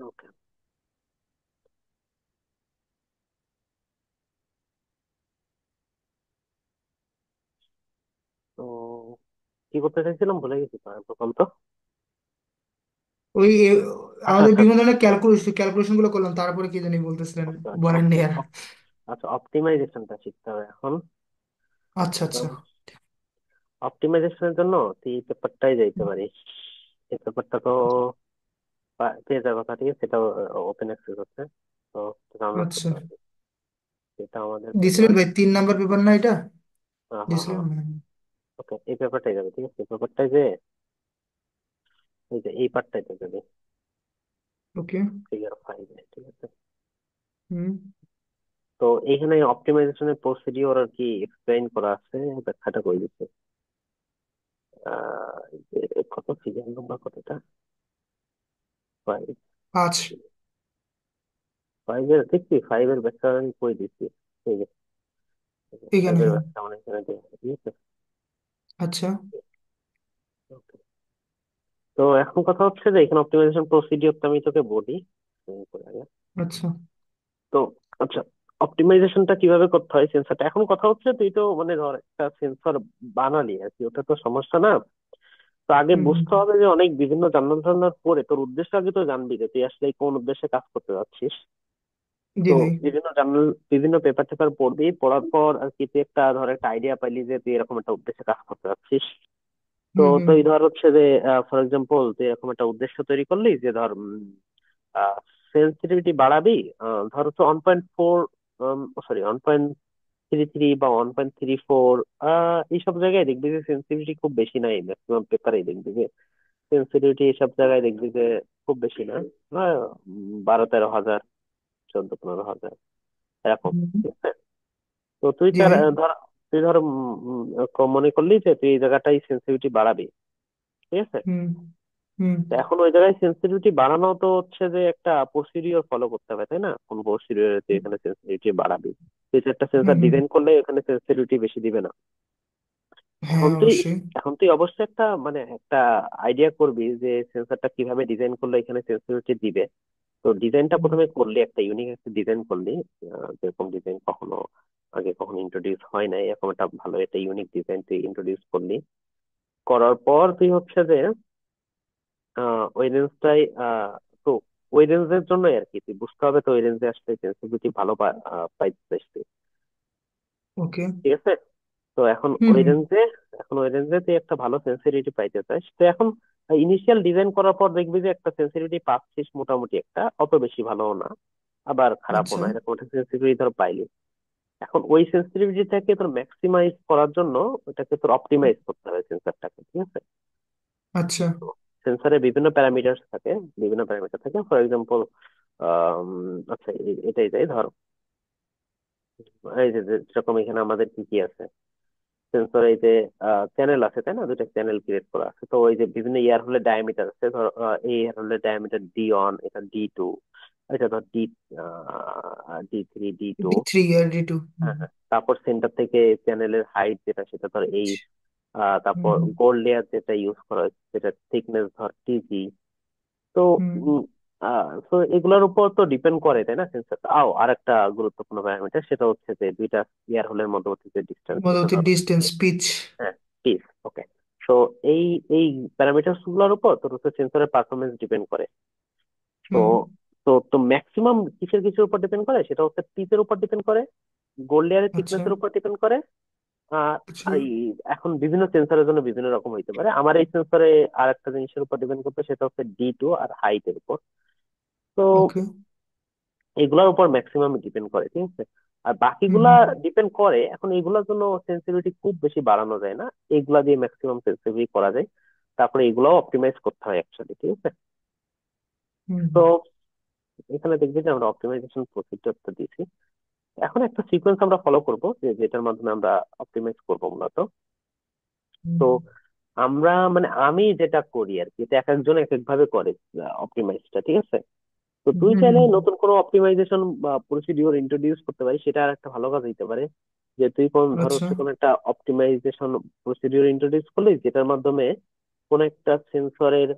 ওকে। তো কি করতে চাইছিলাম ভুলে গেছি তো, প্রথম তো। ওই আচ্ছা আমাদের আচ্ছা বিভিন্ন ধরনের ক্যালকুলেশন গুলো করলাম, তারপরে কি জানি বলতেছিলেন, আচ্ছা আচ্ছা বলেন নি আর। আচ্ছা, অপটিমাইজেশনটা শিখতে হবে এখন। আচ্ছা আচ্ছা অপটিমাইজেশনের জন্য তুই এই পেপারটাই যাইতে পারিস। এই পেপারটা তো পেয়ে যাওয়ার কথা, ঠিক আছে, সেটাও ওপেন অ্যাক্সেস আছে, তো ডাউনলোড আচ্ছা। করতে পারবি। এটা আমাদের পেপার। দিছিলেন ভাই, 3 নাম্বার পেপার না এটা? হ্যাঁ হ্যাঁ দিছিলেন হ্যাঁ। মনে হয়। ওকে, এই পেপারটাই যাবে, ঠিক আছে, এই পেপারটাই যে এই যে এই পার্টটাইতে যাবে, ওকে। ফিগার 5, ঠিক আছে। হুম। তো এইখানে অপটিমাইজেশনের প্রসিডিওর আর কি এক্সপ্লেইন করা আছে, ব্যাখ্যাটা করে দিচ্ছে। এই যে কত ফিগার নাম্বার কতটা, 5। 5। 5-এর দেখছি, 5-এর ব্যাখ্যা আমি করে দিচ্ছি। এই যে এখানে 5-এর হ্যাঁ। ব্যাখ্যা আমার এখানে দেওয়া আছে, ঠিক আছে। আচ্ছা Okay. তো এখন কথা হচ্ছে যে এখানে অপটিমাইজেশন প্রসিডিওরটা আমি তোকে বলি করে আগে। আচ্ছা। তো আচ্ছা, অপটিমাইজেশনটা কিভাবে করতে হয় সেন্সরটা, এখন কথা হচ্ছে তুই তো মানে ধর একটা সেন্সর বানালি আর কি, ওটা তো সমস্যা না। তো আগে হুম হুম বুঝতে হবে যে অনেক বিভিন্ন জানার ধারণার পরে তোর উদ্দেশ্য আগে তো জানবি যে তুই আসলে কোন উদ্দেশ্যে কাজ করতে যাচ্ছিস। জি তো ভাই। বিভিন্ন পেপার টেপার পড়বি, পড়ার পর আর কি তুই একটা ধর একটা আইডিয়া পাইলি যে তুই এরকম একটা উদ্দেশ্যে কাজ করতে যাচ্ছিস। তো হুম হুম তুই ধর হচ্ছে যে ফর এক্সাম্পল তুই এরকম একটা উদ্দেশ্য তৈরি করলি যে ধর সেন্সিটিভিটি বাড়াবি, ধর হচ্ছে 1.4, সরি 1.33 বা 1.34, এইসব জায়গায় দেখবি যে সেন্সিটিভিটি খুব বেশি নাই, ম্যাক্সিমাম পেপারে দেখবি যে সেন্সিটিভিটি এইসব জায়গায় দেখবি যে খুব বেশি না, 12-13 হাজার, 14-15 হাজার, এরকম, হুম। ঠিক আছে। তো তুই জি তার ভাই। তুই ধর মনে করলি যে তুই এই জায়গাটাই সেন্সিটিভিটি বাড়াবি, ঠিক আছে। হুম হুম। তো এখন ওই জায়গায় সেন্সিটিভিটি বাড়ানো তো হচ্ছে যে একটা প্রসিডিওর ফলো করতে হবে, তাই না? কোন প্রসিডিওরে তুই এখানে সেন্সিটিভিটি বাড়াবি, তুই তো একটা হুম সেন্সর হুম। ডিজাইন করলে এখানে সেন্সিটিভিটি বেশি দিবে না। হ্যাঁ এখন তুই অবশ্যই। এখন তুই অবশ্যই একটা মানে একটা আইডিয়া করবি যে সেন্সরটা কিভাবে ডিজাইন করলে এখানে সেন্সিটিভিটি দিবে। তো ডিজাইনটা হুম প্রথমে করলি, একটা ইউনিক একটা ডিজাইন করলি, যেরকম ডিজাইন কখনো আগে কখনো ইন্ট্রোডিউস হয় নাই, এরকম একটা ভালো একটা ইউনিক ডিজাইন তুই ইন্ট্রোডিউস করলি। করার পর তুই হচ্ছে যে ওই রেঞ্জটাই, তো ওই রেঞ্জের জন্য আর কি তুই বুঝতে হবে তো ওই রেঞ্জে আসলে সেন্সিটিভিটি ভালো পাইছিস তুই, ওকে। ঠিক আছে। তো এখন হুম ওই হুম। রেঞ্জে এখন ওই রেঞ্জে তুই একটা ভালো সেন্সিটিভিটি পাইতে চাস, তো এখন ইনিশিয়াল ডিজাইন করার পর দেখবি যে একটা সেন্সিটিভিটি পাচ্ছিস, মোটামুটি একটা, অত বেশি ভালোও না আবার খারাপও আচ্ছা। না, এরকম একটা সেন্সিটিভিটি ধর পাইলি। এখন ওই সেন্সিটিভিটিটাকে তোর ম্যাক্সিমাইজ করার জন্য ওটাকে তোর অপটিমাইজ করতে হবে সেন্সরটাকে, ঠিক আছে। আচ্ছা। সেন্সরে বিভিন্ন প্যারামিটার থাকে, ফর এক্সাম্পল, আচ্ছা এটাই যাই ধর, এই যে যেরকম এখানে আমাদের কি কি আছে সেন্সর, এই যে চ্যানেল আছে তাই না, দুটো চ্যানেল ক্রিয়েট করা আছে, তো ওই যে বিভিন্ন ইয়ার হলে ডায়ামিটার আছে, ধর এই ইয়ার হলে ডায়ামিটার D1, এটা D2, এটা ধর D3, D2। D3 আর D2। হ্যাঁ হ্যাঁ, তারপর সেন্টার থেকে চ্যানেলের হাইট যেটা সেটা ধর হুম তারপর হুম গোল্ড লেয়ার যেটা ইউজ করা হয়েছে সেটা থিকনেস ধর TG। তো হুম। তো এগুলোর উপর তো ডিপেন্ড করে তাই না সেন্সরটা। আর একটা গুরুত্বপূর্ণ প্যারামিটার সেটা হচ্ছে যে দুইটা এয়ার হোলের মধ্যবর্তী যে ডিস্টেন্স সেটা মধ্যবর্তী ধর, ডিস্টেন্স, পিচ। হ্যাঁ, পিস, ওকে। তো এই এই প্যারামিটার গুলোর উপর তোর হচ্ছে সেন্সরের পারফরমেন্স ডিপেন্ড করে। তো হুম। তো তো ম্যাক্সিমাম কিসের কিসের উপর ডিপেন্ড করে, সেটা হচ্ছে পিসের উপর ডিপেন্ড করে, গোল্ড লেয়ারের আচ্ছা থিকনেসের উপর ডিপেন্ড করে। আর আচ্ছা। এই এখন বিভিন্ন সেন্সরের জন্য বিভিন্ন রকম হইতে পারে, আমার এই সেন্সরে আর একটা জিনিসের উপর ডিপেন্ড করবে, সেটা হচ্ছে D2 আর হাইটের উপর। তো ওকে। এগুলোর উপর ম্যাক্সিমাম ডিপেন্ড করে, ঠিক আছে। আর হুম বাকিগুলা হুম। ডিপেন্ড করে, এখন এগুলোর জন্য সেন্সিটিভিটি খুব বেশি বাড়ানো যায় না, এগুলা দিয়ে ম্যাক্সিমাম সেন্সিটিভিটি করা যায়। তারপরে এগুলাও অপটিমাইজ করতে হয় অ্যাকচুয়ালি, ঠিক আছে। হুম তো এখানে দেখবি যে আমরা অপটিমাইজেশন প্রসিডিউরটা দিয়েছি, এখন একটা সিকোয়েন্স আমরা ফলো করব যে যেটার মাধ্যমে আমরা অপটিমাইজ করবো মূলত। হুম তো আমরা মানে আমি যেটা করি আর কি, এটা এক একজন এক এক ভাবে করে অপটিমাইজটা, ঠিক আছে। তো হুম তুই হুম চাইলে হুম। নতুন কোনো অপটিমাইজেশন বা প্রসিডিওর ইন্ট্রোডিউস করতে পারিস, সেটা আর একটা ভালো কাজ হইতে পারে। যে তুই ধর আচ্ছা। হচ্ছে কোন একটা অপটিমাইজেশন প্রসিডিওর ইন্ট্রোডিউস করলি যেটার মাধ্যমে কোন একটা সেন্সরের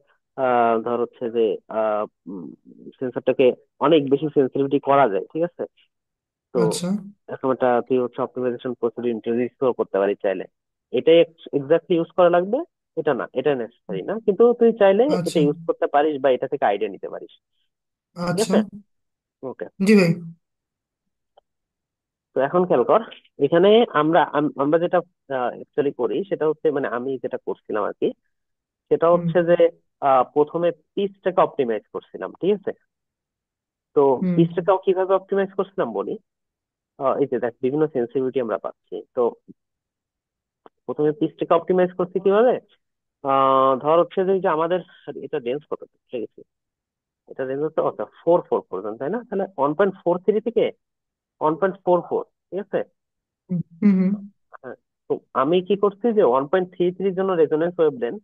ধর হচ্ছে যে সেন্সরটাকে অনেক বেশি সেন্সিটিভিটি করা যায়, ঠিক আছে? তো আচ্ছা। এরকম একটা তুই হচ্ছে অপটিমাইজেশন প্রসিডিউর ইন্ট্রোডিউস করতে পারিস চাইলে। এটাই এক্স্যাক্টলি ইউজ করা লাগবে এটা না, এটা নেসেসারি না, কিন্তু তুই চাইলে এটা আচ্ছা। ইউজ করতে পারিস বা এটা থেকে আইডিয়া নিতে পারিস। ঠিক আচ্ছা। আছে, ওকে। জি ভাই। তো এখন খেয়াল কর, এখানে আমরা যেটা অ্যাকচুয়ালি করি সেটা হচ্ছে, মানে আমি যেটা করছিলাম আর কি, সেটা হুম। হচ্ছে যে প্রথমে পিচটাকে অপটিমাইজ করছিলাম, ঠিক আছে? তো হুম। পিচটাকেও কিভাবে অপটিমাইজ করছিলাম বলি। এই যে দেখ, বিভিন্ন সেন্সিটিভিটি আমরা পাচ্ছি। তো প্রথমে পিচটাকে অপটিমাইজ করছি কিভাবে? ধর হচ্ছে যে এই যে আমাদের এটা রেঞ্জ কত, ঠিক আছে? এটা রেঞ্জ হচ্ছে কত, 4.4 পর্যন্ত, তাই না? তাহলে 1.43 থেকে 1.44, ঠিক আছে? হুম। হুম। হুম। হ্যাঁ। তো আমি কি করছি যে 1.33 জন্য রেজোনেন্স ওয়েভলেন্থ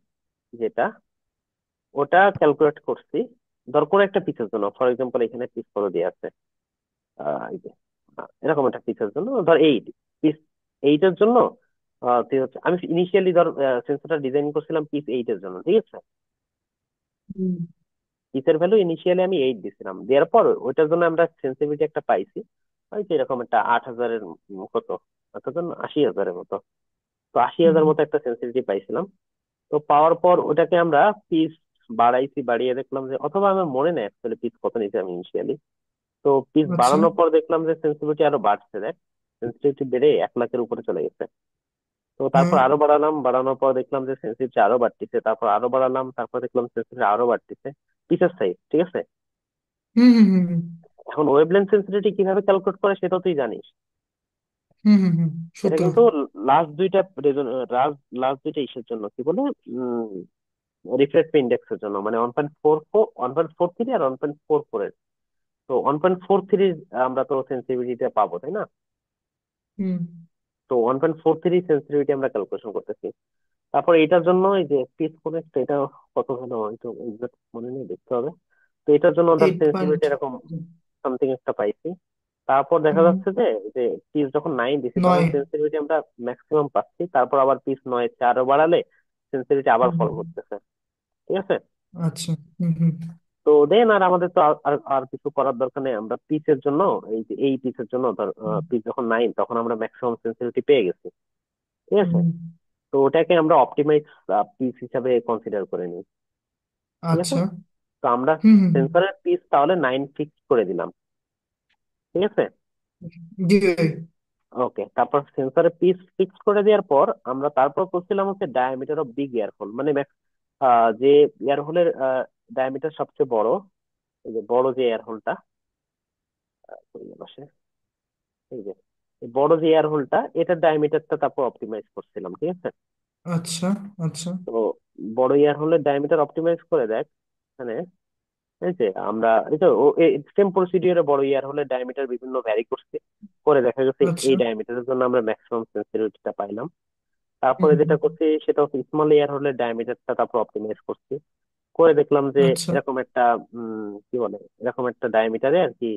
যেটা, ওটা ক্যালকুলেট করছি। ধর কোনো একটা পিসের জন্য, ফর এক্সাম্পল এখানে পিস কত দিয়ে আছে, এই যে এরকম একটা পিসের জন্য ধর পিস 8 এর জন্য। তুই হচ্ছে, আমি ইনিশিয়ালি ধর সেন্সরটা ডিজাইন করছিলাম পিস 8 এর জন্য, ঠিক আছে? হুম। পিসের ভ্যালু ইনিশিয়ালি আমি 8 দিছিলাম, দেওয়ার পর ওইটার জন্য আমরা সেন্সিটিভিটি একটা পাইছি, হয়তো এরকম একটা 8,000-এর কত, 8,000 না, 80,000-এর মতো। তো 80,000 হুম। মতো একটা সেন্সিটিভিটি পাইছিলাম। তো পাওয়ার পর ওটাকে আমরা পিস বাড়াইছি, বাড়িয়ে দেখলাম যে, অথবা আমার মনে নেই অ্যাকচুয়ালি পিস কত নিয়েছি আমি ইনিশিয়ালি। তো পিস আচ্ছা। বাড়ানোর পর দেখলাম যে সেন্সিটিভিটি আরো বাড়ছে, দেখ সেন্সিটিভিটি বেড়ে 1 লাখের উপরে চলে গেছে। তো তারপর হ্যাঁ। আরো বাড়ালাম, বাড়ানোর পর দেখলাম যে সেন্সিটিভিটি আরো বাড়তিছে, তারপর আরো বাড়ালাম, তারপর দেখলাম সেন্সিটিভিটি আরো বাড়তিছে, পিসের সাইজ, ঠিক আছে? হুম। হুম। হুম। হুম। এখন ওয়েভলেন্থ সেন্সিটিভিটি কিভাবে ক্যালকুলেট করে সেটা তুই জানিস। হুম। হুম। হুম। এটা সূত্র। কিন্তু লাস্ট দুইটা লাস্ট দুইটা ইসের জন্য কি বলে, রিফ্রেক্টিভ ইন্ডেক্সের জন্য, মানে 1.44, 1.43 আর 1.44 এর। তো 1.43 আমরা তো সেন্সিটিভিটিটা পাবো, তাই না? হুম। তো 1.43 সেন্সিটিভিটি আমরা ক্যালকুলেশন করতেছি। তারপর এটার জন্য এই যে পিস কোনেক্ট, এটা কত হলো হয়তো এক্সাক্ট মনে নেই, দেখতে হবে। তো এটার জন্য ধর 8 পয়েন্ট। সেন্সিটিভিটি এরকম সামথিং একটা পাইছি। তারপর দেখা হুম। যাচ্ছে যে যে পিস যখন 9 দিছি তখন 9। সেন্সিটিভিটি আমরা ম্যাক্সিমাম পাচ্ছি, তারপর আবার পিস 9 আরো বাড়ালে সেন্সিটিভিটি আবার ফল হুম। করতেছে, ঠিক আছে? আচ্ছা। হুম। হুম। তো দেন আর আমাদের তো আর কিছু করার দরকার নেই, আমরা পিচের জন্য, এই যে এই পিচের জন্য ধর হুম। পিচ যখন 9 তখন আমরা ম্যাক্সিমাম সেন্সিটিভিটি পেয়ে গেছি, ঠিক আছে? হুম। তো ওটাকে আমরা অপটিমাইজ পিচ হিসাবে কনসিডার করে নিই, ঠিক আছে? আচ্ছা। তো আমরা হুম। হুম। হুম। সেন্সরের পিচ তাহলে 9 ফিক্স করে দিলাম, ঠিক আছে? জি ভাই। ওকে, তারপর সেন্সরের পিচ ফিক্স করে দেওয়ার পর আমরা তারপর করছিলাম হচ্ছে diameter of big air whole, মানে যে এয়ার হোলের ডায়ামিটার সবচেয়ে বড়, এই যে বড় যে এয়ার হোলটা, এই যে এই বড় যে এয়ার হোলটা, এটার ডায়ামিটারটা তারপর অপটিমাইজ করছিলাম, ঠিক আছে? আচ্ছা। আচ্ছা। তো বড় এয়ার হোলের ডায়ামিটার অপটিমাইজ করে দেখ মানে, এই যে আমরা এই তো সেম প্রসিডিওরে বড় ইয়ার হলে ডায়ামিটার বিভিন্ন ভ্যারি করছে, করে দেখা গেছে আচ্ছা। এই ডায়ামিটারের জন্য আমরা ম্যাক্সিমাম সেন্সিটিভিটিটা পাইলাম। হুম। তারপরে হুম। যেটা করছি সেটা হচ্ছে স্মল ইয়ার হলে ডায়ামিটারটা তারপর অপটিমাইজ করছি, করে দেখলাম যে আচ্ছা। এরকম একটা কি বলে, এরকম একটা ডায়ামিটারে আর কি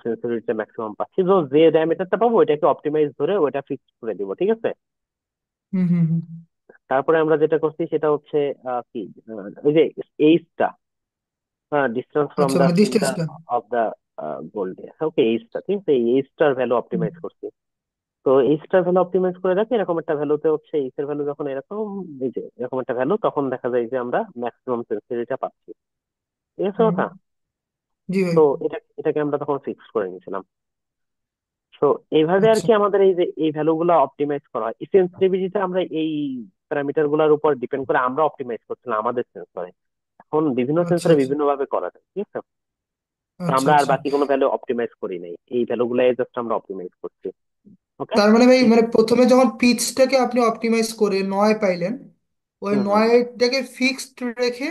সেন্সিটিভিটিটা ম্যাক্সিমাম পাচ্ছি। তো যে ডায়ামিটারটা পাবো ওইটাকে অপটিমাইজ ধরে ওইটা ফিক্স করে দিব, ঠিক আছে? হুম। হুম। হুম। তারপরে আমরা যেটা করছি সেটা হচ্ছে কি, ওই যে এইচটা, ডিস্টেন্স ফ্রম আচ্ছা, দ্য মানে সেন্টার ডিস্টেন্সটা। অফ দ্য গোল, ওকে, এইচটা, ঠিক আছে? এই এইচটার ভ্যালু হুম। অপটিমাইজ করছি। তো এইচটার ভ্যালু অপটিমাইজ করে রাখি এরকম একটা ভ্যালুতে হচ্ছে, এইচ এর ভ্যালু যখন এরকম, এই যে এরকম একটা ভ্যালু, তখন দেখা যায় যে আমরা ম্যাক্সিমাম সেন্সিটিভিটিটা পাচ্ছি, ঠিক আছে হুম। কথা? জি ভাই। তো এটাকে আমরা তখন ফিক্স করে নিয়েছিলাম। তো এইভাবে আর আচ্ছা। কি আমাদের এই যে এই ভ্যালু গুলো অপটিমাইজ করা হয়, এই সেন্সিটিভিটিটা আমরা এই প্যারামিটার গুলোর উপর ডিপেন্ড করে আমরা অপটিমাইজ করছিলাম আমাদের সেন্সরে। এখন বিভিন্ন আচ্ছা। সেন্সরে আচ্ছা। বিভিন্ন ভাবে করা যায়, ঠিক আছে? তো আচ্ছা। আমরা আর আচ্ছা। বাকি কোনো ভ্যালু অপটিমাইজ করি নাই, এই ভ্যালু গুলাই জাস্ট আমরা অপটিমাইজ করছি, ওকে। তার মানে ভাই, মানে প্রথমে যখন পিচটাকে আপনি অপটিমাইজ করে 9 পাইলেন, ওই হুম হুম। 9টাকে ফিক্সড রেখে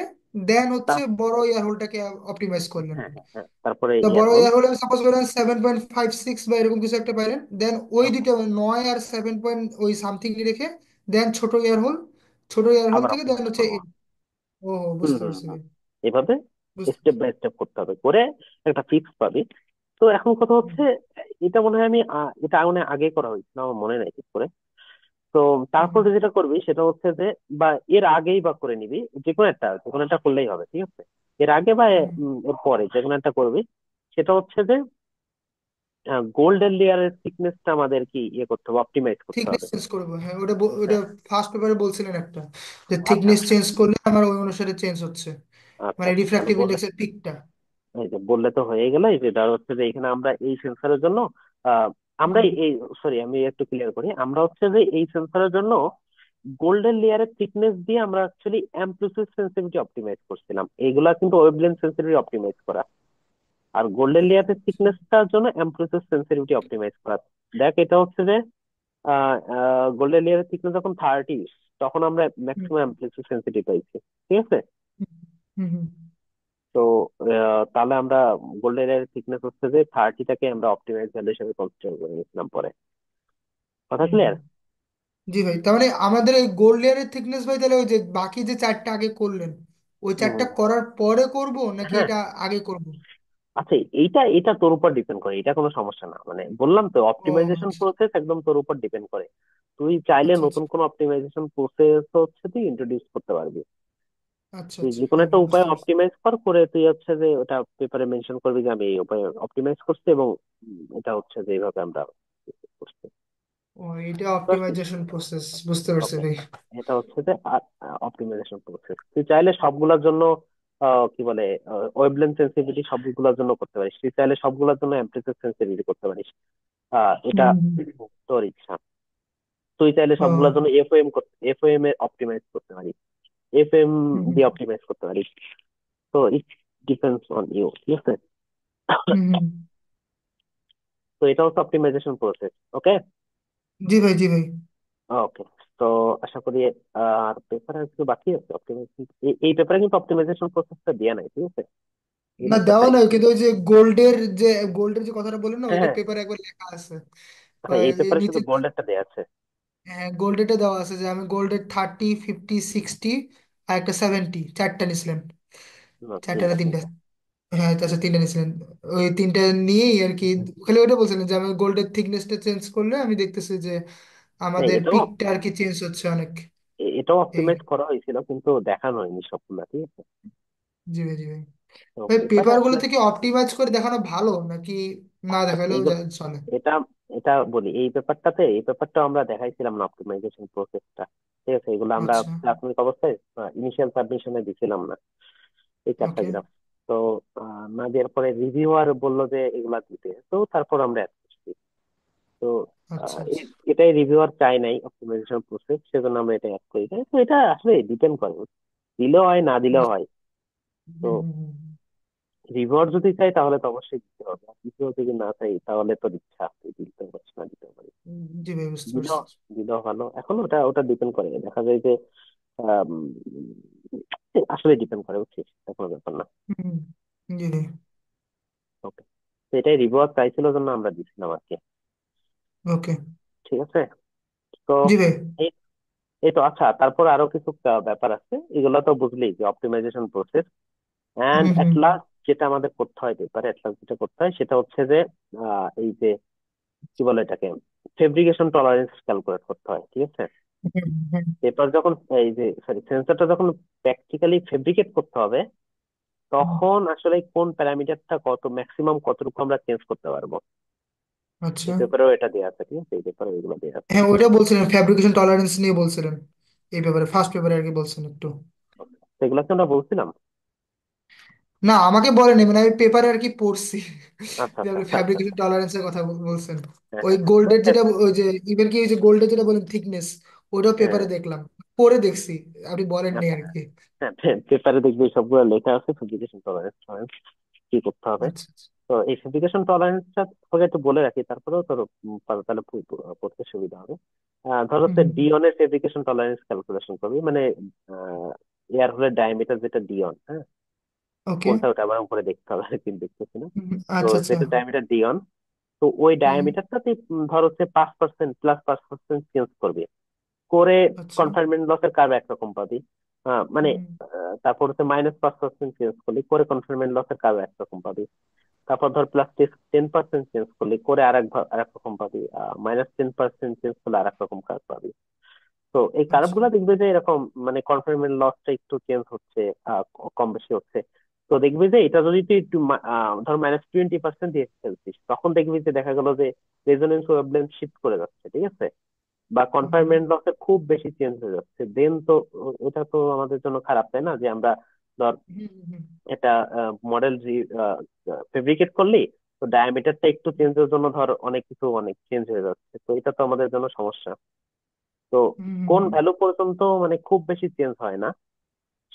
দেন হচ্ছে তার বড় ইয়ার হোলটাকে অপটিমাইজ করলেন। হ্যাঁ হ্যাঁ হ্যাঁ, তারপরে তো ইয়ার বড় হল। ইয়ার হোলে সাপোজ করেন 7.56 বা এরকম কিছু একটা পাইলেন, দেন ওই দুইটা 9 আর 7 পয়েন্ট ওই সামথিং রেখে দেন ছোট ইয়ার হোল, ছোট ইয়ার হোল আবার থেকে দেন অপটিমাইজ হচ্ছে করবো। ও, হুম বুঝতে হুম পারছি হুম। ভাই। এভাবে বুঝতে স্টেপ পারছি। বাই স্টেপ করতে হবে, করে একটা ফিক্স পাবি। তো এখন কথা হুম। হচ্ছে, এটা মনে হয় আমি এটা মানে আগে করা হয়েছিল, আমার মনে নাই ঠিক করে। তো তারপর হুম যেটা করবি সেটা হচ্ছে যে, বা এর আগেই বা করে নিবি, যে কোনো একটা করলেই হবে, ঠিক আছে? এর আগে বা হুম। এর পরে যে কোনো একটা করবি। সেটা হচ্ছে যে গোল্ডেন লেয়ারের থিকনেসটা আমাদের কি ইয়ে করতে হবে, অপটিমাইজ করতে থিকনেস হবে। চেঞ্জ করবো, হ্যাঁ ওটা ওটা হ্যাঁ। ফার্স্ট পেপারে বলছিলেন একটা, যে আচ্ছা থিকনেস আচ্ছা চেঞ্জ করলে আমার ওই অনুসারে চেঞ্জ হচ্ছে, আচ্ছা মানে আচ্ছা, তাহলে রিফ্র্যাক্টিভ বললে, ইন্ডেক্সের পিকটা। এই যে বললে তো হয়ে গেল। এই যে ধর হচ্ছে যে এখানে আমরা এই সেন্সরের জন্য আহ আমরা হুম। এই, সরি আমি একটু ক্লিয়ার করি, আমরা হচ্ছে যে এই সেন্সরের জন্য গোল্ডেন লেয়ারের থিকনেস দিয়ে আমরা অ্যাকচুয়ালি অ্যামপ্লিটিউড সেন্সিটিভিটি অপটিমাইজ করছিলাম। এইগুলা কিন্তু ওয়েভলেন্থ সেন্সিটিভিটি অপটিমাইজ করা, আর গোল্ডেন লেয়ারের আচ্ছা। থিকনেসটার জন্য অ্যামপ্লিটিউড সেন্সিটিভিটি অপটিমাইজ করা। দেখ এটা হচ্ছে যে গোল্ডেন লেয়ারের থিকনেস যখন 30, তখন আমরা হুম ম্যাক্সিমাম অ্যামপ্লিটিউড সেন্সিটিভ পাইছি, ঠিক আছে? হুম হুম হুম। তো তাহলে আমরা গোল্ডেন লেয়ারের থিকনেস হচ্ছে যে 30টাকে আমরা অপটিমাইজ ভ্যালু হিসেবে কনসিডার করে নিয়েছিলাম পরে। কথা হুম ক্লিয়ার? হুম। জি ভাই, তার মানে আমাদের এই গোল্ড লেয়ারের থিকনেস ভাই, তাহলে ওই যে বাকি যে চারটা আগে করলেন, ওই চারটা করার পরে করব নাকি হ্যাঁ। এটা আগে করব? আচ্ছা, এইটা তোর উপর ডিপেন্ড করে, এটা কোনো সমস্যা না। মানে বললাম তো, ও অপটিমাইজেশন আচ্ছা প্রসেস একদম তোর উপর ডিপেন্ড করে। তুই চাইলে আচ্ছা আচ্ছা নতুন কোনো অপটিমাইজেশন প্রসেস হচ্ছে তুই ইন্ট্রোডিউস করতে পারবি। আচ্ছা তুই আচ্ছা, যে কোনো হ্যাঁ একটা হ্যাঁ উপায় বুঝতে পারছি। অপটিমাইজ করে তুই হচ্ছে যে ওটা পেপারে মেনশন করবি যে আমি এই উপায়ে অপটিমাইজ করছি, এবং এটা হচ্ছে যে এইভাবে আমরা করছি। ও, এটা বুঝতে পারছিস? অপটিমাইজেশন প্রসেস, বুঝতে পারছি ওকে, ভাই। এটা হচ্ছে যে অপটিমাইজেশন প্রসেস। তুই চাইলে সবগুলোর জন্য কি বলে ওয়েভলেন্থ সেন্সিটিভিটি সবগুলোর জন্য করতে পারিস, তুই চাইলে সবগুলোর জন্য অ্যামপ্লিটিউড সেন্সিটিভিটি করতে পারিস। এটা হুম হুম। তোর ইচ্ছা। তুই চাইলে ও সবগুলোর জন্য এফওএম এ অপটিমাইজ করতে পারিস, এফএম হুম হুম দিয়ে অপটিমাইজ করতে পারিস। তো ইট ডিপেন্ডস অন ইউ, ঠিক আছে? হুম হুম। তো এটা হচ্ছে অপটিমাইজেশন প্রসেস। ওকে। জি ভাই জি ভাই। ওকে। তো আশা করি আর পেপারে কিছু বাকি আছে অপটিমাইজেশন, এই পেপারে কিন্তু অপটিমাইজেশন প্রসেসটা দেয়া নাই, ঠিক আছে? এই না দেওয়া পেপারটাই। নয়, কিন্তু ওই যে গোল্ডের যে গোল্ডের যে কথাটা বললেন না, হ্যাঁ ওইটা হ্যাঁ পেপারে একবার লেখা আছে। হ্যাঁ, এই এর পেপারে শুধু নিচে, গোল্ডেরটা দেয়া আছে। হ্যাঁ গোল্ডেরটা দেওয়া আছে যে আমি গোল্ডের 30, 50, 60 আর একটা 70, চারটা নিছিলেন। না, চারটা না তিনটা তিনটা? তিনটা। হ্যাঁ আচ্ছা, তিনটা নিছিলেন। ওই তিনটা নিয়েই আর কি, খালি ওইটা বলছিলেন যে আমি গোল্ডের থিকনেসটা চেঞ্জ করলে আমি দেখতেছি যে হ্যাঁ, আমাদের এটাও পিকটা আর কি চেঞ্জ হচ্ছে অনেক। এটাও এই, অপটিমাইজ করা হয়েছিল, কিন্তু দেখানো হয়নি সবগুলা, ঠিক আছে? জি ভাই জি ভাই। তো ভাই পেপারে পেপার গুলো আসলে থেকে অপটিমাইজ করে দেখানো ভালো নাকি না দেখালেও এইগুলো, চলে? এটা এটা বলি, এই পেপারটা আমরা দেখাইছিলাম না অপটিমাইজেশন প্রসেসটা, ঠিক আছে? এগুলো আমরা আচ্ছা। প্রাথমিক অবস্থায় ইনিশিয়াল সাবমিশনে দিছিলাম না, এই চারটা ওকে। গ্রাফ। তো না দেওয়ার পরে রিভিউয়ার বললো যে এগুলা দিতে, তো তারপর আমরা অ্যাড করছি। তো আচ্ছা আচ্ছা। এটাই রিভিউয়ার চাই নাই অপটিমাইজেশন প্রসেস, সেজন্য আমরা এটা অ্যাড করি নাই। তো এটা আসলে ডিপেন্ড করে, দিলেও হয় না দিলেও হয়। তো হুম হুম হুম রিভিউয়ার যদি চাই তাহলে তো অবশ্যই দিতে হবে, আর রিভিউয়ার যদি না চাই তাহলে তো ইচ্ছা তুই দিতে পারছিস না দিতে পারি। জি ভাই বুঝতে দিলেও পারছি। দিলেও ভালো। এখন ওটা ওটা ডিপেন্ড করে, দেখা যায় যে আম, আসলে ডিপেন্ড করে, বুঝছিস? এটা কোনো ব্যাপার না। হুম। জি ভাই। ওকে। তো এটাই রিভিউয়ার চাইছিল জন্য আমরা দিছিলাম আর কি। ওকে। ঠিক আছে। তো জি ভাই। এই এই তো আচ্ছা, তারপর আরো কিছু ব্যাপার আছে, এগুলো তো বুঝলি যে optimisation process. Hmm and at hmm last যেটা আমাদের করতে হয় পেপারে, এট লাস্ট যেটা করতে হয় সেটা হচ্ছে যে এই যে কি বলে এটাকে, ফেব্রিকেশন টলারেন্স ক্যালকুলেট করতে হয়, ঠিক আছে? হুম হুম পেপার যখন, এই যে সরি, সেন্সরটা যখন প্র্যাকটিক্যালি ফেব্রিকেট করতে হবে, হুম। তখন আসলে কোন প্যারামিটারটা কত ম্যাক্সিমাম কতটুকু আমরা চেঞ্জ করতে পারবো, আচ্ছা। এই পেপারেও এটা দেওয়া আছে, ঠিক আছে? এই পেপারে এগুলো দেওয়া আছে। হ্যাঁ ওইটা বলছিলেন, ফ্যাব্রিকেশন টলারেন্স নিয়ে বলছিলেন এই ব্যাপারে, ফার্স্ট পেপারে আর কি বলছেন একটু। সেগুলো কি আমরা বলছিলাম? না আমাকে বলেনি, মানে আমি পেপারে আর কি পড়ছি আচ্ছা যে আচ্ছা আপনি আচ্ছা আচ্ছা ফ্যাব্রিকেশন আচ্ছা। টলারেন্সের কথা বলছেন। হ্যাঁ ওই হ্যাঁ গোল্ডের হ্যাঁ যেটা, ওই যে ইভেন কি ওই যে গোল্ডের যেটা বলেন থিকনেস, ওইটাও হ্যাঁ পেপারে দেখলাম, পড়ে দেখছি, আপনি বলেননি হ্যাঁ আর কি। হ্যাঁ, পেপারে দেখবি সবগুলো লেখা আছে ফেব্রিকেশন টলারেন্স কি করতে হবে। আচ্ছা আচ্ছা। তো এই ফেব্রিকেশন টলারেন্সটা তোকে একটু বলে রাখি, তারপরেও তোর তাহলে পড়তে সুবিধা হবে। ধর হুম হচ্ছে হুম ডিওনের ফেব্রিকেশন টলারেন্স ক্যালকুলেশন করবি, মানে এয়ার হোলের ডায়ামিটার যেটা ডিওন, হ্যাঁ? ওকে। কোনটা ওটা আমার উপরে দেখতে হবে, কিন্তু দেখতেছি না। তো আচ্ছা আচ্ছা। যেটা ডায়ামিটার ডিওন, তো ওই হুম। ডায়ামিটারটা তুই ধর হচ্ছে 5% +5% চেঞ্জ করবি করে, আচ্ছা। কনফাইনমেন্ট লসের কার্ভ একরকম পাবি। মানে হুম। তারপর হচ্ছে -5% চেঞ্জ করলি করে কনফাইনমেন্ট লসের কার্ভ একরকম পাবি। তারপর ধর +10% চেঞ্জ করলি করে আরেক রকম পাবি, -10% চেঞ্জ করলে আরেক রকম কার্ভ পাবি। তো এই কার্ভ আচ্ছা। গুলা দেখবে যে এরকম মানে কনফাইনমেন্ট লসটা একটু চেঞ্জ হচ্ছে, কম বেশি হচ্ছে। তো দেখবি যে এটা যদি তুই একটু ধর -20% দিয়ে ফেলছিস, তখন দেখবি যে দেখা গেল যে রেজোনেন্স ওয়েভলেন্থ শিফট করে যাচ্ছে, ঠিক আছে, বা হুম কনফাইনমেন্ট লসে খুব বেশি চেঞ্জ হয়ে যাচ্ছে, দেন তো এটা তো আমাদের জন্য খারাপ, তাই না? যে আমরা ধর হুম হুম এটা মডেল ফেব্রিকেট করলি, তো ডায়ামিটারটা একটু চেঞ্জের জন্য ধর অনেক কিছু অনেক চেঞ্জ হয়ে যাচ্ছে, তো এটা তো আমাদের জন্য সমস্যা। তো কোন হুম ভ্যালু পর্যন্ত মানে খুব বেশি চেঞ্জ হয় না,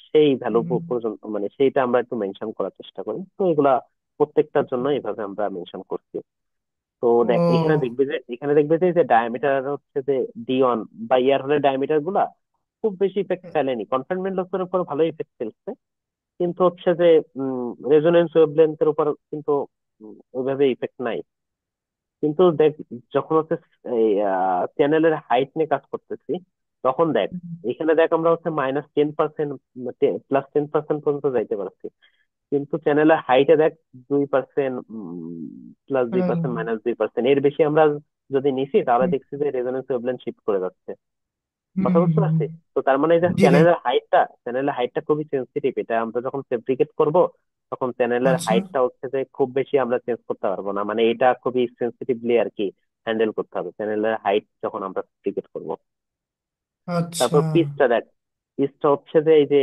সেই ভ্যালু হুম পর্যন্ত মানে সেইটা আমরা একটু মেনশন করার চেষ্টা করি। তো এগুলা প্রত্যেকটার জন্য এইভাবে আমরা মেনশন করছি। তো দেখ এখানে ও দেখবে যে যে ডায়ামিটার হচ্ছে যে D1 বা ইয়ার হলে ডায়ামিটার গুলা খুব বেশি ইফেক্ট ফেলেনি, কনফাইনমেন্ট লসের উপর ভালো ইফেক্ট ফেলছে, কিন্তু হচ্ছে যে রেজোনেন্স ওয়েভলেন্থের উপর কিন্তু ওইভাবে ইফেক্ট নাই। কিন্তু দেখ যখন হচ্ছে এই চ্যানেলের হাইট নিয়ে কাজ করতেছি, তখন দেখ এখানে দেখ আমরা হচ্ছে -10%, +10% পর্যন্ত যাইতে পারছি, কিন্তু চ্যানেলের হাইটে দেখ 2%, +2%, -2%, এর বেশি আমরা যদি নিছি তাহলে দেখছি যে রেজোনেন্স ওয়েভলেন্থ শিফট করে যাচ্ছে। কথা বুঝতে হুম। পারছি? তো তার মানে এই যে জি ভাই। চ্যানেলের হাইটটা খুবই সেন্সিটিভ, এটা আমরা যখন ফেব্রিকেট করব তখন চ্যানেলের আচ্ছা হাইটটা হচ্ছে যে খুব বেশি আমরা চেঞ্জ করতে পারবো না, মানে এটা খুবই সেন্সিটিভলি আর কি হ্যান্ডেল করতে হবে চ্যানেলের হাইট যখন আমরা ফেব্রিকেট করব। আচ্ছা। তারপর পিচটা দেখ, পিচটা হচ্ছে যে এই যে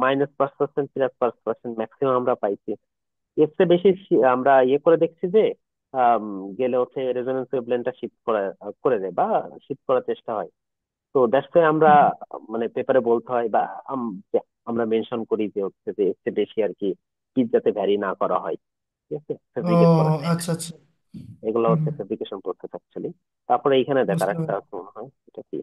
-5%, +5% ম্যাক্সিমাম আমরা পাইছি। এর চেয়ে বেশি আমরা ইয়ে করে দেখছি যে আম, গেলে হচ্ছে রেজোনেন্স ওয়েভলেন্থটা শিফট করে দেয় বা শিফট করার চেষ্টা হয়। তো দ্যাটস আমরা হুম। মানে পেপারে বলতে হয় বা আমরা মেনশন করি যে হচ্ছে যে এর চেয়ে বেশি আর কি পিচ যাতে ভ্যারি না করা হয়, ঠিক আছে, ও ফেব্রিকেট করার টাইমে। আচ্ছা আচ্ছা। এগুলো হুম হচ্ছে ফেব্রিকেশন প্রসেস অ্যাকচুয়ালি। তারপরে এইখানে দেখ আর বুঝতে একটা পারি। আছে মনে হয়, এটা কি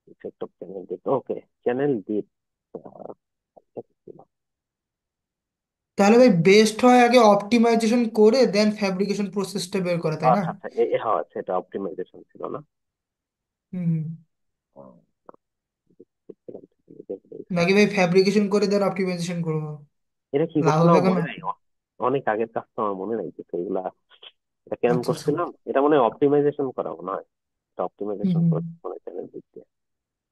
effect of channel deep, okay, channel deep. তাহলে ভাই বেস্ট হয় আগে অপটিমাইজেশন করে দেন ফ্যাব্রিকেশন প্রসেসটা বের করা, তাই না? আচ্ছা আচ্ছা, হ্যাঁ আচ্ছা, এটা অপটিমাইজেশন ছিল না? হুম। আহ, নাকি ভাই ফ্যাব্রিকেশন করে দেন অপটিমাইজেশন করবো, এটা কি লাভ করছিলাম হবে আমার কেন? মনে নাই, অনেক আগের কাজ তো আমার মনে নাই কিছু এগুলা। এটা কেমন আচ্ছা আচ্ছা। করছিলাম, এটা মনে হয় অপটিমাইজেশন করা মনে হয়, এটা হুম অপটিমাইজেশন হুম করতে মনে হয় চ্যানেল দিক দিয়ে,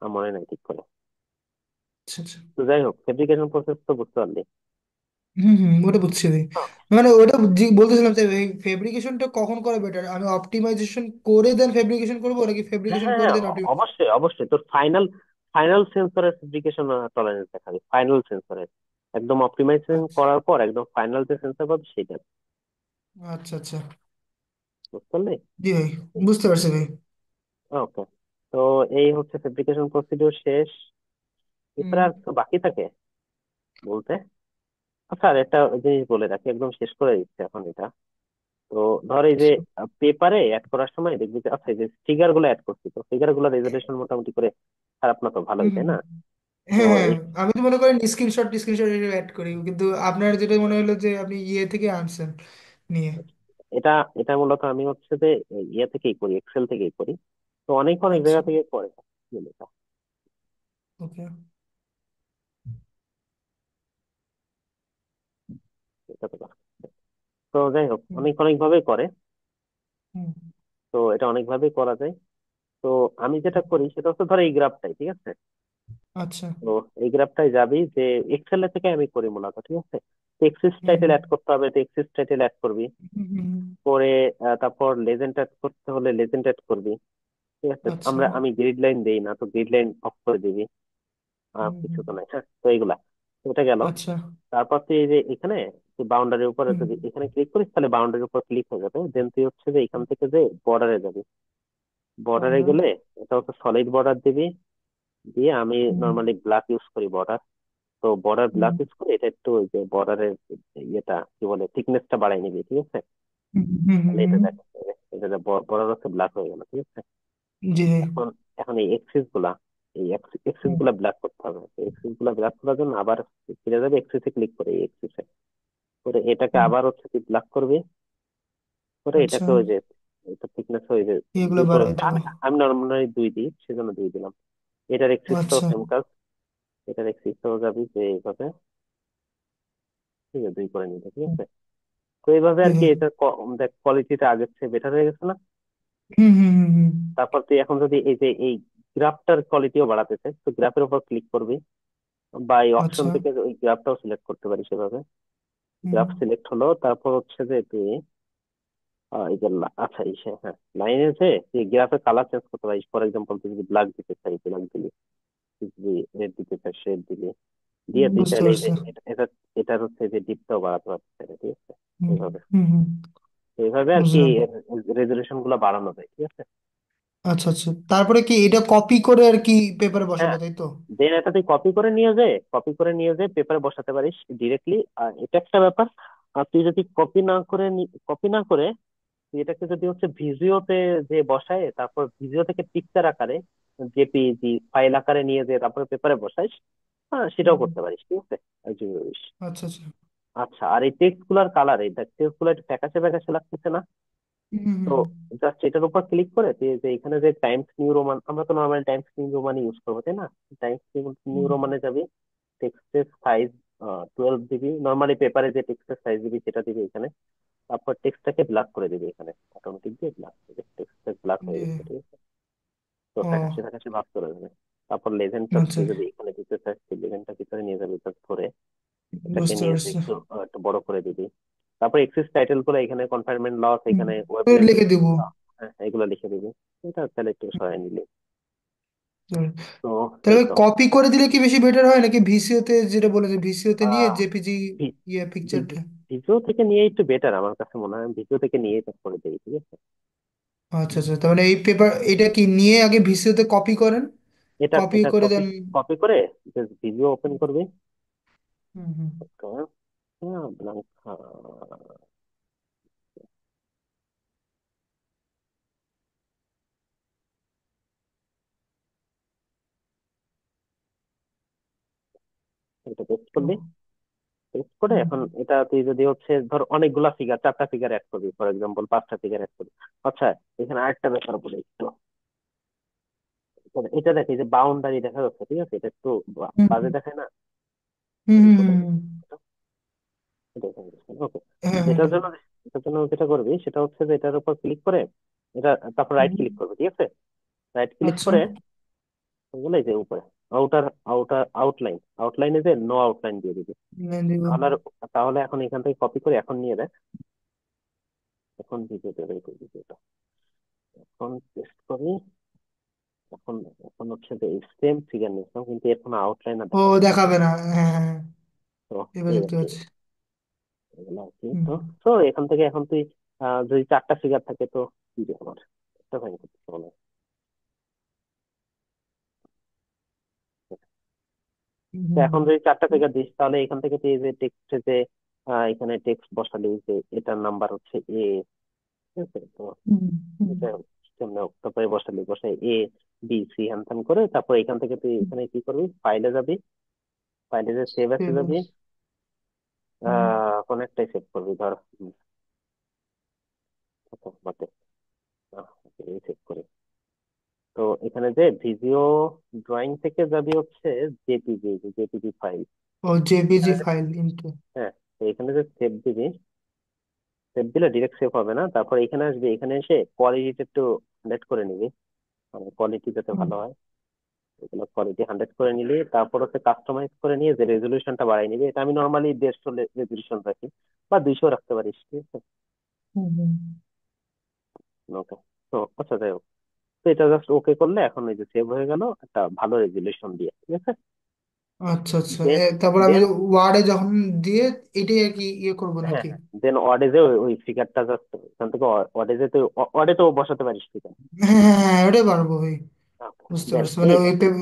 আমার মনে নাই ঠিক করে। আচ্ছা আচ্ছা। তো যাই হোক, ফেব্রিকেশন প্রসেস তো বুঝতে পারলি। ওটা বুঝছি ভাই। মানে ওটা বলতেছিলাম যে ফেব্রিকেশনটা কখন করা বেটার, আমি অপটিমাইজেশন করে দেন ফেব্রিকেশন করবো নাকি হ্যাঁ ফেব্রিকেশন হ্যাঁ করে হ্যাঁ, দেন অপটিমাইজেশন? অবশ্যই অবশ্যই তোর ফাইনাল ফাইনাল সেন্সরের ফেব্রিকেশন টলারেন্স দেখাবে, ফাইনাল সেন্সরের একদম অপটিমাইজেশন আচ্ছা করার পর একদম ফাইনাল যে সেন্সর পাবে সেটা। আচ্ছা আচ্ছা। বুঝতে পারলি? জি ভাই, বুঝতে পারছি ভাই। ওকে। তো এই হচ্ছে ফেব্রিকেশন প্রসিডিউর শেষ। এরপরে হুম আর কিছু বাকি থাকে বলতে। আচ্ছা, আর একটা জিনিস বলে রাখি, একদম শেষ করে দিচ্ছি এখন এটা। তো ধর এই যে পেপারে অ্যাড করার সময় দেখবি যে আচ্ছা, এই যে ফিগার গুলো অ্যাড করছি, তো ফিগার গুলো রেজলিউশন মোটামুটি করে খারাপ না তো, ভালোই হুম তাই না? তো হ্যাঁ হ্যাঁ, এই আমি তো মনে করেন স্ক্রিনশট স্ক্রিনশট অ্যাড করি, কিন্তু আপনার যেটা মনে হলো যে আপনি ইয়ে থেকে আনছেন নিয়ে। এটা এটা মূলত আমি হচ্ছে যে ইয়ে থেকেই করি, এক্সেল থেকেই করি। তো অনেক অনেক আচ্ছা। জায়গা থেকে করে এটা। ওকে। এটা তো কথা। তো যাই হোক, অনেক অনেক ভাবেই করে। হুম তো এটা অনেক ভাবেই করা যায়। তো আমি যেটা করি সেটা হচ্ছে ধর এই গ্রাফটাই, ঠিক আছে। আচ্ছা। তো এই গ্রাফটাই যাবি যে এক্সেল থেকে আমি করি মূলত, ঠিক আছে। এক্সিস হুম টাইটেল অ্যাড করতে হবে, তো এক্সিস টাইটেল অ্যাড করবি। হুম হুম, হুম। পরে তারপর লেজেন্ড অ্যাড করতে হলে লেজেন্ড অ্যাড করবি, ঠিক আছে। আচ্ছা। আমি গ্রিড লাইন দেই না, তো গ্রিড লাইন অফ করে দিবি। কিছু হুম। তো নাই, হ্যাঁ, তো এইগুলা। তো এটা গেল। আচ্ছা। তারপর তুই এই যে এখানে বাউন্ডারির উপরে হুম যদি এখানে ক্লিক করিস তাহলে বাউন্ডারির উপর ক্লিক হয়ে যাবে, দেন তুই হচ্ছে যে এখান থেকে যে বর্ডারে যাবি। বর্ডারে বর্ডার। গেলে এটা হচ্ছে সলিড বর্ডার দিবি, দিয়ে আমি হুম নর্মালি ব্ল্যাক ইউজ করি বর্ডার। তো বর্ডার হুম ব্ল্যাক ইউজ করে এটা একটু ওই যে বর্ডারের ইয়েটা কি বলে থিকনেসটা বাড়াই নিবি, ঠিক আছে। হুম হুম হুম তাহলে এটা হুম। দেখ, এটা বর্ডার হচ্ছে ব্ল্যাক হয়ে গেল, ঠিক আছে। জি ভাই। এখন এখন এই এক্সিস গুলা, এই এক্সিস হুম গুলা ব্ল্যাক করতে হবে। এক্সিস গুলা ব্ল্যাক করার জন্য আবার ফিরে যাবে এক্সিসে, ক্লিক করে এই এক্সিসে করে এটাকে হুম। আবার হচ্ছে তুই ব্ল্যাক করবি, করে আচ্ছা, এটাকে ওই যে এটা থিকনেস ওই যে এগুলো দুই করে, বাড়াই দেবো। আমি আমি নর্মালি দুই দিই, সেজন্য দুই দিলাম। এটার এক্সিসটাও আচ্ছা। সেম কাজ, এটার এক্সিসটাও যাবি যে এইভাবে, ঠিক আছে, দুই করে নিতে, ঠিক হুম, আছে। তো এইভাবে জি আর কি ভাই। এটা দেখ কোয়ালিটিটা আগের চেয়ে বেটার হয়ে গেছে না? হুম হুম হুম হুম। তারপর তুই এখন যদি এই যে এই গ্রাফটার কোয়ালিটিও বাড়াতে চাস, তো গ্রাফের উপর ক্লিক করবি, বা এই অপশন আচ্ছা। থেকে ওই গ্রাফটাও সিলেক্ট করতে পারিস সেভাবে। হুম গ্রাফ সিলেক্ট হলো, তারপর হচ্ছে যে তুই এই যে আচ্ছা হ্যাঁ, লাইনে যে তুই গ্রাফের কালার চেঞ্জ করতে পারিস। ফর এক্সাম্পল তুই যদি ব্ল্যাক দিতে চাই ব্ল্যাক দিলি, তুই যদি রেড দিতে চাস রেড দিলি, দিয়ে তুই বুঝতে চাইলে এই যে পারছি। এটার হচ্ছে যে ডিপটাও বাড়াতে পারছিস চাইলে, ঠিক আছে। হুম এইভাবে হুম হুম। এইভাবে আর কি বুঝলাম। রেজলিউশন গুলো বাড়ানো যায়, ঠিক আছে। আচ্ছা আচ্ছা, তারপরে কি এটা কপি করে আর কি পেপারে বসাবো, হ্যাঁ, তাই তো? দেন এটা তুই কপি করে নিয়ে যে পেপারে বসাতে পারিস ডিরেক্টলি। আর এটা একটা ব্যাপার। আর তুই যদি কপি না করে তুই এটাকে যদি হচ্ছে ভিজিওতে যে বসায়, তারপর ভিজিও থেকে পিকচার আকারে, জেপিজি ফাইল আকারে নিয়ে যে তারপরে পেপারে বসাইস, হ্যাঁ সেটাও হুম। করতে পারিস, ঠিক আছে। একজন বলিস। আচ্ছা আচ্ছা। আচ্ছা, আর এই টেক্সট গুলার কালার, এই টেক্সট গুলো একটু ফ্যাকাশে ফ্যাকাশে লাগতেছে না? হুম তো হুম জাস্ট এটার উপর ক্লিক করে তুই যে এখানে যে টাইমস নিউ রোমান, আমরা তো normal Times new Roman use করবো তাই না। টাইমস নিউ হুম রোমানে যাবি, টেক্সটের সাইজ 12 দিবি, নর্মালি পেপারে যে টেক্সটের সাইজ দিবি সেটা দিবি এখানে। তারপর টেক্সটটাকে ব্ল্যাক করে দিবি এখানে, অটোমেটিক দিয়ে ব্ল্যাক করে টেক্সটটা ব্ল্যাক হয়ে জি। গেছে, ঠিক আছে। তো ও ফ্যাকাশে ফ্যাকাশে ভাব করে দেবে। তারপর লেজেন্ডটা আচ্ছা, তুই যদি এখানে দিতে চাস, লেজেন্ডটা ভিতরে নিয়ে যাবি জাস্ট ধরে, এটাকে বুঝতে নিয়ে যে পারছি। একটু একটু বড় করে দিবি। তারপর এক্সিস টাইটেল করে এখানে কনফাইনমেন্ট লস, হুম, এখানে ওই ওয়েবলেট, লিখে দিব। এগুলো লিখে দিবি। এটা তাহলে একটু সরাই নিলি। তো এই তাহলে তো কপি করে দিলে কি বেশি বেটার হয়, নাকি ভিসিওতে, যেটা বলেছে ভিসিওতে নিয়ে আহ জেপিজি ইয়ে পিকচারটা? ভিডিও থেকে নিয়ে একটু বেটার আমার কাছে মনে হয়, ভিডিও থেকে নিয়ে করে দেই, ঠিক আছে। আচ্ছা আচ্ছা, তার মানে এই পেপার এটা কি নিয়ে আগে ভিসিওতে কপি করেন, এটা কপি এটা করে কপি দেন? কপি করে ভিডিও ওপেন করবি। হুম হুম। হ্যাঁ, blank, এটা পেস্ট ও, করলি। পেস্ট করে হুম। এখন এটা তুই যদি হচ্ছে ধর অনেকগুলা ফিগার, 4টা ফিগার অ্যাড করবি, ফর এক্সাম্পল 5টা ফিগার অ্যাড করবি। আচ্ছা, এখানে আরেকটা ব্যাপার বলে একটু, এটা দেখ, এই যে বাউন্ডারি দেখা যাচ্ছে, ঠিক আছে, এটা একটু হুম বাজে হুম দেখায় না? হুম হুম কোথায় হুম। ওকে। হ্যাঁ হ্যাঁ এটার হ্যাঁ। জন্য এটার জন্য যেটা করবি সেটা হচ্ছে যে এটার উপর ক্লিক করে, এটা তারপর রাইট হুম, ক্লিক করবি, ঠিক আছে। রাইট ক্লিক আচ্ছা। করে বুঝলে এই যে উপরে আউটলাইন, আউটলাইনে যে নো আউটলাইন দিয়ে দিবি। হ্যাঁ, দিব। তাহলে তাহলে এখন এখান থেকে কপি করে এখন নিয়ে দেখ। এখন ভিডিওতে বের করবি ভিডিওটা, এখন পেস্ট করি। এখন এখন হচ্ছে যে সেম ফিগার নিচ্ছিলাম, কিন্তু এর কোনো আউটলাইন আর ও, দেখাবে না। দেখাবে না, হ্যাঁ হ্যাঁ হ্যাঁ। তো এবার এই আর দেখতে কি, পাচ্ছি। এগুলো আর কি। হুম। তো তো এখান থেকে এখন তুই যদি 4টা ফিগার থাকে তো কি যে আমার একটা ফাইন করতে হবে। হুম তো হুম এখন যদি 4টা ফিগার দিস, তাহলে এখান থেকে তুই যে টেক্সটে যে এখানে টেক্সট বসালি যে এটার নাম্বার হচ্ছে ঠিক আছে। তো হুম হুম। এটা সামনে তারপরে বসে A B C হ্যান করে, তারপর এখান থেকে তুই এখানে কি করবি, ফাইলে যাবি, ফাইলে যে সেভ ঠিক আসে যাবি, আছে। হুম। কোন একটাই সেভ করবি ধর। আচ্ছা, বাদে, এই সেভ করি। তো এখানে যে ভিডিও ড্রয়িং থেকে যাবি হচ্ছে জেপিজি ফাইল। ও, জেপিজি ফাইল ইনটু। হ্যাঁ, তো এখানে যে সেভ দিবি, সেভ দিলে ডিরেক্ট সেভ হবে না, তারপর এখানে আসবি, এখানে এসে কোয়ালিটিটা একটু 100 করে নিবি, মানে কোয়ালিটি যাতে হুম ভালো হয়। এগুলো কোয়ালিটি 100 করে নিলি, তারপর হচ্ছে কাস্টমাইজ করে নিয়ে যে রেজলিউশনটা বাড়াই নিবি। এটা আমি নর্মালি 150 রেজলিউশন রাখি, বা 200 রাখতে পারিস, ঠিক আছে। হুম হুম। ওকে। তো আচ্ছা, যাই হোক, তো এটা জাস্ট ওকে করলে এখন এই যে সেভ হয়ে গেল একটা ভালো রেজলিউশন দিয়ে, ঠিক আছে। আচ্ছা আচ্ছা, দেন তারপর আমি দেন ওয়ার্ডে যখন দিয়ে এটাই আর কি ইয়ে করবো হ্যাঁ নাকি? হ্যাঁ, দেন ওয়ার্ডে যে ওই ফিগারটা জাস্ট এখান থেকে ওয়ার্ডে যে তুই ওয়ার্ডে তো বসাতে পারিস ফিগার। হ্যাঁ হ্যাঁ হ্যাঁ, ওটাই পারবো ভাই। বুঝতে দেন পারছি, মানে এই ওই দেখ,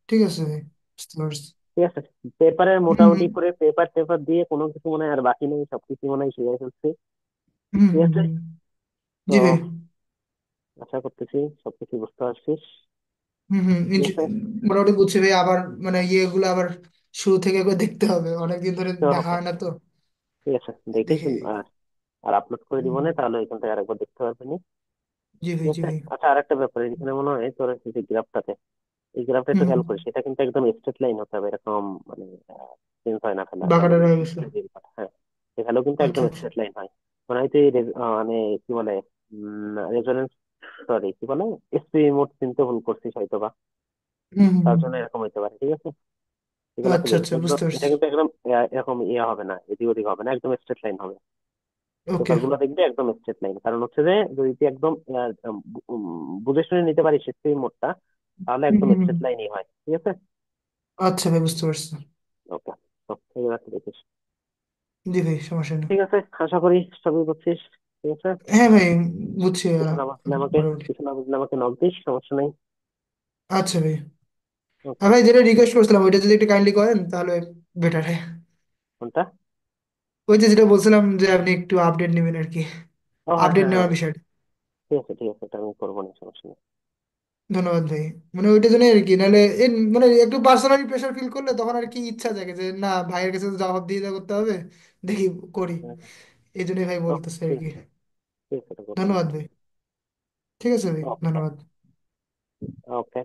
ঠিক আছে ভাই, বুঝতে পারছি। ঠিক আছে। পেপারের হুম মোটামুটি হুম করে পেপার টেপার দিয়ে কোনো কিছু মনে হয় আর বাকি নেই, সবকিছু মনে হয় শিখে ফেলছি, হুম ঠিক হুম আছে। হুম। তো জি ভাই। আশা করতেছি সবকিছু বুঝতে পারছিস, হুম হুম, ঠিক আছে। মোটামুটি বুঝছি ভাই। আবার মানে ইয়েগুলো আবার শুরু থেকে করে দেখতে হবে, অনেকদিন ধরে তো দেখা হয় না তো। ঠিক আছে, দেখিস। দেখে। আর আর আপলোড করে দিব হুম, না, তাহলে এখান থেকে আরেকবার দেখতে পারবি না, জি ভাই ঠিক জি আছে। ভাই। আচ্ছা, আরেকটা ব্যাপার, এখানে মনে হয় তোর এই যে গ্রাফটাতে, এই গ্রাফটা হুম একটু হুম। খেয়াল করিস, এটা কিন্তু একদম স্ট্রেট লাইন হতে হবে, এরকম মানে চেঞ্জ হয় না, ফেলা মানে বাঁকাটা রয়ে গেছে। হ্যাঁ, এখানেও কিন্তু আচ্ছা একদম আচ্ছা। স্ট্রেট লাইন হয়। মনে হয় তুই মানে কি বলে রেজোনেন্স, সরি কি বলে, এসপি মোড চিনতে ভুল করছিস হয়তো বা, হুম হুম তার হুম। জন্য এরকম হইতে পারে, ঠিক আছে। এগুলা আচ্ছা ক্লিয়ার, আচ্ছা, একদম বুঝতে এটা পারছি। কিন্তু একদম এরকম ইয়ে হবে না, এদিক ওদিক হবে না, একদম স্ট্রেট লাইন হবে। ওকে। পেপার গুলো দেখবে একদম স্ট্রেট লাইন, কারণ হচ্ছে যে যদি তুই একদম বুঝে শুনে নিতে পারিস এসপি মোডটা, তাহলে হুম একদম হুম হুম। স্ট্রেট লাইনই হয়, ঠিক আছে। আচ্ছা ভাই, বুঝতে পারছি। ওকে, তো এগুলা দেখিস। জি ভাই, সমস্যা নেই। ঠিক আছে, আশা করি সবই বুঝছিস, ঠিক আছে। হ্যাঁ ভাই, বুঝছি। কিছু না বুঝলে আমাকে, মোটামুটি। কিছু না বুঝলে আমাকে নক দিস, সমস্যা নেই। আচ্ছা ভাই। ওকে। আর ভাই, যেটা রিকোয়েস্ট করছিলাম ওইটা যদি একটু কাইন্ডলি করেন তাহলে বেটার হয়। কোনটা? ওই যে যেটা বলছিলাম যে আপনি একটু আপডেট নেবেন আর কি, ও হ্যাঁ আপডেট হ্যাঁ হ্যাঁ, নেওয়ার বিষয়টা। ঠিক আছে ঠিক আছে, এটা আমি করবো না, সমস্যা নেই। ধন্যবাদ ভাই। মানে ওইটা জন্য আর কি, নাহলে মানে একটু পার্সোনালি প্রেশার ফিল করলে তখন আর কি ইচ্ছা জাগে যে না, ভাইয়ের কাছে তো জবাব দিয়ে দেওয়া করতে হবে, দেখি করি। এই জন্যই ভাই ও বলতেছে আর ঠিক কি। আছে, ঠিক আছে, এটা করবো না। ধন্যবাদ ভাই। ঠিক আছে ভাই, ওকে। ধন্যবাদ। ওকে।